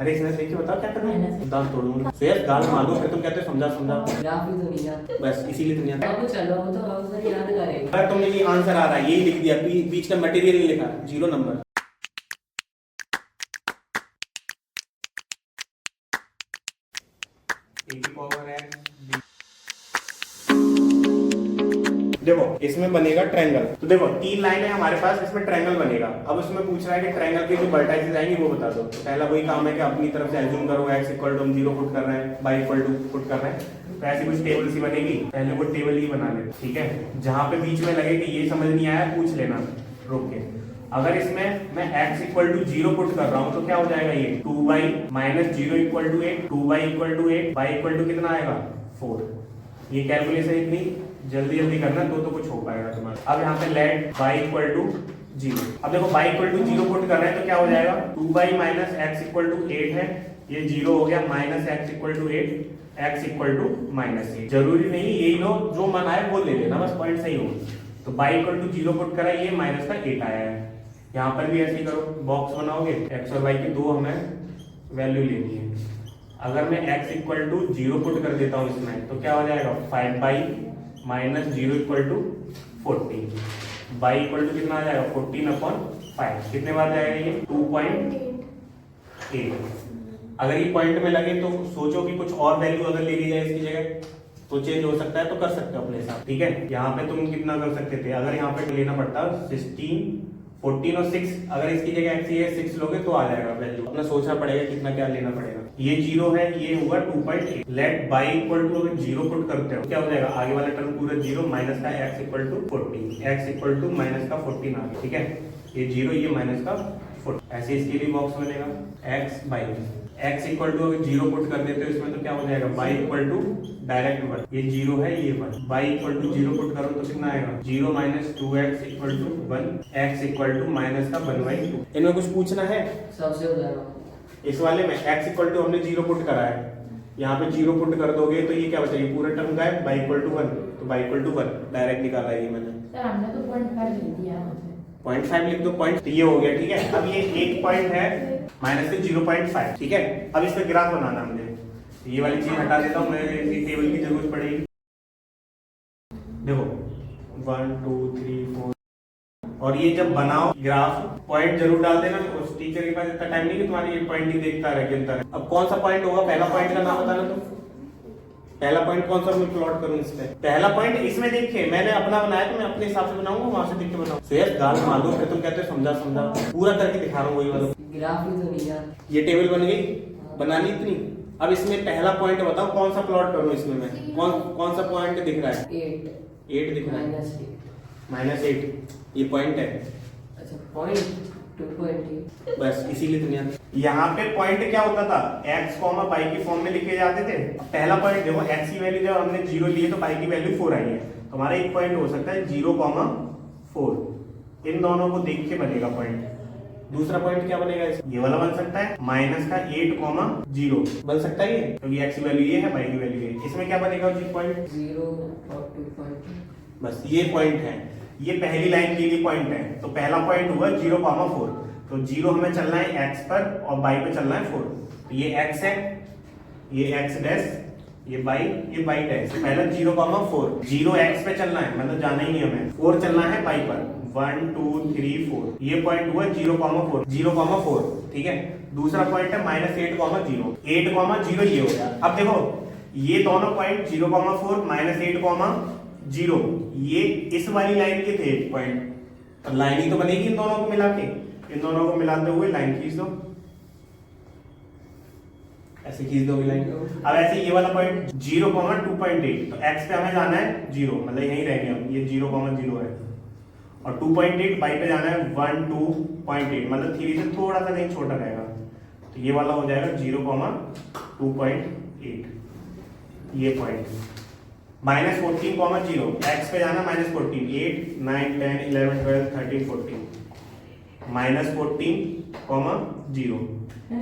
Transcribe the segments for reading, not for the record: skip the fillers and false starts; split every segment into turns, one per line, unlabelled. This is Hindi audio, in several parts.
अरे इसमें देखिए बताओ क्या करना है, दाल तोड़ूंगा शेर दाल मार दो, फिर तुम कहते हो समझा समझा,
ग्राफ ही तो नहीं आता।
बस इसीलिए तो नहीं आता।
अब चलो वो तो हम सर याद करेंगे।
अगर तुमने ये आंसर आ रहा है यही लिख दिया, बीच का मटेरियल नहीं लिखा, 0 नंबर। देखो इसमें बनेगा ट्रायंगल, तो देखो 3 लाइन है हमारे पास, इसमें ट्रायंगल बनेगा। अब उसमें पूछ रहा है कि ट्रायंगल की जो वर्टाइसेस आएंगी वो बता दो। तो पहला वही काम है कि अपनी तरफ से एज्यूम करो x इक्वल टू हम 0 पुट कर रहे हैं, y इक्वल टू पुट कर रहे हैं, तो ऐसी कुछ टेबल सी बनेगी। पहले वो टेबल ही बना ले, ठीक है। जहां पे बीच में लगे कि ये समझ नहीं आया पूछ लेना रोक के। अगर इसमें मैं x इक्वल टू 0 पुट कर रहा हूँ तो क्या हो जाएगा, ये 2y minus 0 equal to 8, 2y equal to 8, y equal to कितना आएगा 4। ये कैलकुलेशन इतनी जल्दी जल्दी करना तो कुछ हो पाएगा तुम्हारा। अब यहाँ पे लेट y इक्वल टू 0, अब देखो y इक्वल टू 0 पुट कर रहे हैं तो क्या हो जाएगा 2y minus x equal to 8 है, ये 0 हो गया, minus x equal to 8, x equal to minus 8। जरूरी नहीं यही लो, जो मन आए वो ले लेना, बस पॉइंट सही हो। तो y इक्वल टू 0 पुट करा, ये माइनस का 8 आया है। यहाँ पर भी ऐसे ही करो, बॉक्स बनाओगे, x और y की दो हमें वैल्यू लेनी है। अगर मैं x इक्वल टू 0 पुट कर देता हूँ इसमें तो क्या हो जाएगा 5y minus 0 equal to 14, y equal to कितना आ जाएगा 14/5। कितने बार जाएगा ये 2.8। अगर ये पॉइंट में लगे तो सोचो कि कुछ और वैल्यू अगर ले ली जाए इसकी जगह तो चेंज हो सकता है, तो कर सकते हो अपने हिसाब, ठीक है। यहाँ पे तुम कितना कर सकते थे, अगर यहाँ पे लेना पड़ता 16, 14 और 6, अगर इसकी जगह x ये 6 लोगे तो आ जाएगा वैल्यू। अपना सोचना पड़ेगा कितना क्या लेना पड़ेगा। ये 0 है, ये होगा 2.8। लेट y इक्वल टू अगर 0 पुट करते हो क्या हो जाएगा, आगे वाला टर्म पूरा 0 माइनस का x equal to 14, x equal to minus का 14 आ गया, ठीक है। ये 0 ये माइनस का 14, ऐसे इसके लिए बॉक्स बनेगा x by x equal to अगर 0 पुट कर देते हो इसमें तो क्या हो जाएगा y इक्वल टू डायरेक्ट 1, ये 0 है ये 1, y इक्वल टू 0 पुट करो तो कितना आएगा 0 minus 2x equal to 1, x equal to minus का 1/2। इनमें कुछ पूछना है
सबसे हो जाएगा
इस वाले में, x इक्वल टू हमने 0 पुट करा है, यहाँ पे 0 पुट कर दोगे तो ये क्या बचेगा, पूरा टर्म का है y इक्वल टू 1, तो y इक्वल टू 1 डायरेक्ट निकाला है ये मैंने।
सर हमने तो 0.5 लिख दिया है।
0.5 लिख दो, पॉइंट ये हो गया, ठीक है। अब ये एक पॉइंट है माइनस से 0.5, ठीक है। अब इसका ग्राफ बनाना मुझे, ये वाली चीज हटा देता हूँ, मैं टेबल की जरूरत पड़ेगी। देखो 1 2 3 4, और ये जब बनाओ ग्राफ पॉइंट जरूर डाल देना, उस टीचर के पास इतना टाइम नहीं कि तुम्हारी ये पॉइंट ही देखता रहे गिनता रहे। अब कौन सा पॉइंट होगा, पहला पॉइंट का नाम बताना तुम, पहला पॉइंट कौन सा मैं प्लॉट करूं इस पे। पहला पॉइंट इसमें देखिए मैंने अपना बनाया तो मैं अपने हिसाब से बनाऊंगा, वहां से देख के बनाऊं। शेर दाल मार दो, फिर तुम कहते हो समझा समझा, पूरा करके दिखा रहा हूँ वही वाला।
ग्राफ ही तो नहीं आता।
ये टेबल बन गई, बनानी इतनी। अब इसमें पहला पॉइंट बताओ कौन सा प्लॉट करूं इसमें मैं, कौन सा पॉइंट दिख रहा है, 8 दिख रहा है, -8 ये पॉइंट है।
अच्छा पॉइंट 2.8,
बस इसीलिए दुनिया यहाँ पे पॉइंट क्या होता था x, y की फॉर्म में लिखे जाते थे। पहला पॉइंट देखो x की वैल्यू जब हमने 0 ली है तो y की वैल्यू 4 आई है, तो हमारा एक पॉइंट हो सकता है 0,4, इन दोनों को देख के बनेगा पॉइंट। दूसरा पॉइंट क्या बनेगा, ये वाला बन सकता है माइनस का 8,0 बन सकता है ये, क्योंकि x की वैल्यू ये है y की वैल्यू ये। इसमें क्या बनेगा जी पॉइंट
0 और 2.8,
बस ये पॉइंट है, ये पहली लाइन के लिए पॉइंट है। तो पहला पॉइंट हुआ 0,4, तो 0 हमें चलना है x पर और y पे चलना है 4, तो ये x है, ये x डैश, ये y डैश। पहला 0,4, 0 x पे चलना है, मतलब जाना ही नहीं हमें, 4 चलना है y पर, 1 2 3 4, ये पॉइंट हुआ 0,4, ठीक है। दूसरा पॉइंट है -8,0, 8,0 ये हो गया। अब देखो ये दोनों पॉइंट 0,4 -8,0 ये इस वाली लाइन के थे एक पॉइंट, तो लाइन ही तो बनेगी इन दोनों को मिला के, इन दोनों को मिलाते हुए लाइन खींच दो, ऐसे खींच दोगे लाइन। अब ऐसे ये वाला पॉइंट 0,2.8, तो x पे हमें जाना है 0, मतलब यहीं रहेंगे हम, ये 0,0 है, और 2.8 y पे जाना है 1 2.8, मतलब 3 से थोड़ा सा कहीं छोटा रहेगा, तो ये वाला हो जाएगा 0,2.8 ये पॉइंट। -14,0 x पे जाना -14, 8 9 10 11 12 13 14, -14,0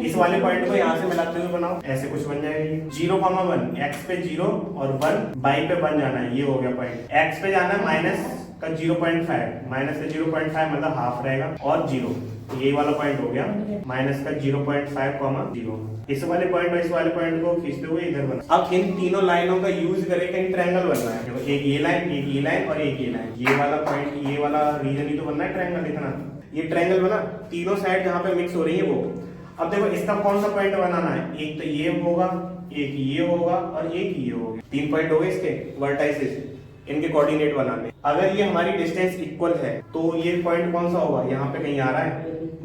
इस वाले पॉइंट को यहाँ से मिलाते हुए बनाओ, ऐसे कुछ बन जाएगा। 0,1 x पे 0 और 1 y पे 1 जाना है, ये हो गया पॉइंट। x पे जाना है माइनस का 0.5, माइनस का 0.5 मतलब हाफ रहेगा, और 0 ये वाला पॉइंट हो गया माइनस का 0.5, 0। इस वाले पॉइंट और इस वाले पॉइंट को खींचते हुए इधर बना। अब इन तीनों लाइनों का यूज करके कहीं ट्रायंगल बनना है। देखो एक ये लाइन, एक ये लाइन और एक ये लाइन, ये वाला पॉइंट, ये वाला रीजन ही तो बनना है ट्रायंगल। इतना ये ट्रायंगल बना, तीनों साइड जहाँ पे मिक्स हो रही है वो। अब देखो इसका कौन सा पॉइंट बनाना है, एक तो ये होगा, एक ये होगा और एक ये होगा। 3 पॉइंट हो गए इसके वर्टाइसेस, इनके कोऑर्डिनेट बनाने। अगर ये हमारी डिस्टेंस इक्वल है तो ये पॉइंट कौन सा होगा, यहाँ पे कहीं आ रहा है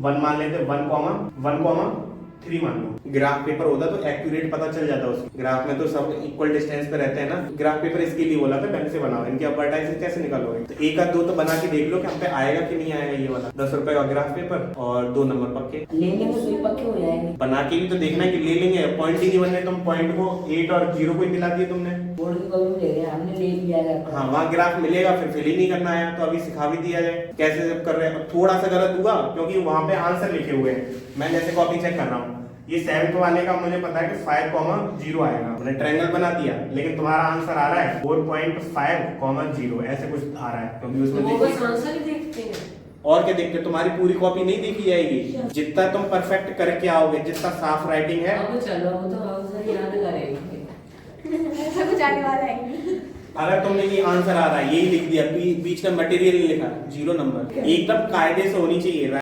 1 मान लेते, 1,3 मान लो। ग्राफ पेपर होता तो एक्यूरेट पता चल जाता उसको। ग्राफ में तो सब इक्वल डिस्टेंस पे रहते हैं ना। ग्राफ पेपर इसके लिए बोला था ढंग से बनाओ, इनके अब वर्टाइसेस कैसे निकालोगे। तो एक आध दो तो बना के देख लो कि हम पे आएगा कि नहीं आएगा। ये वाला 10 रुपए का ग्राफ पेपर और 2 नंबर पक्के
ले लेंगे तो ये पक्के हो जाएंगे।
बना के भी तो देखना है कि ले लेंगे। पॉइंट ही नहीं बनने, तुम पॉइंट को 8 और 0 को ही मिला दिए तुमने।
बोर्ड के कॉलम ले गए, हमने ले लिया है।
हाँ, वहाँ ग्राफ मिलेगा, फिर फिल ही नहीं करना है। तो अभी सिखा भी दिया जाए कैसे सब कर रहे हैं। थोड़ा सा गलत हुआ क्योंकि वहाँ पे आंसर लिखे हुए हैं, मैं जैसे कॉपी चेक कर रहा हूँ। ये 7th वाले का मुझे पता है कि 5,0 आएगा, मैंने ट्रायंगल बना दिया, लेकिन तुम्हारा आंसर आ रहा है 4.5,0 ऐसे कुछ आ रहा है। क्योंकि उसमें
वो बस
देखिए
आंसर ही देखते हैं।
और क्या देखते, तुम्हारी पूरी कॉपी नहीं देखी जाएगी। जितना तुम परफेक्ट करके आओगे, जितना साफ राइटिंग है।
अब चलो, वो तो आंसर याद करेंगे।
ऐसा कुछ आने वाला है नहीं।
अगर तुमने ये आंसर आ रहा है, यही लिख दिया, बीच का मटेरियल नहीं लिखा, 0 नंबर। एकदम कायदे से होनी चाहिए।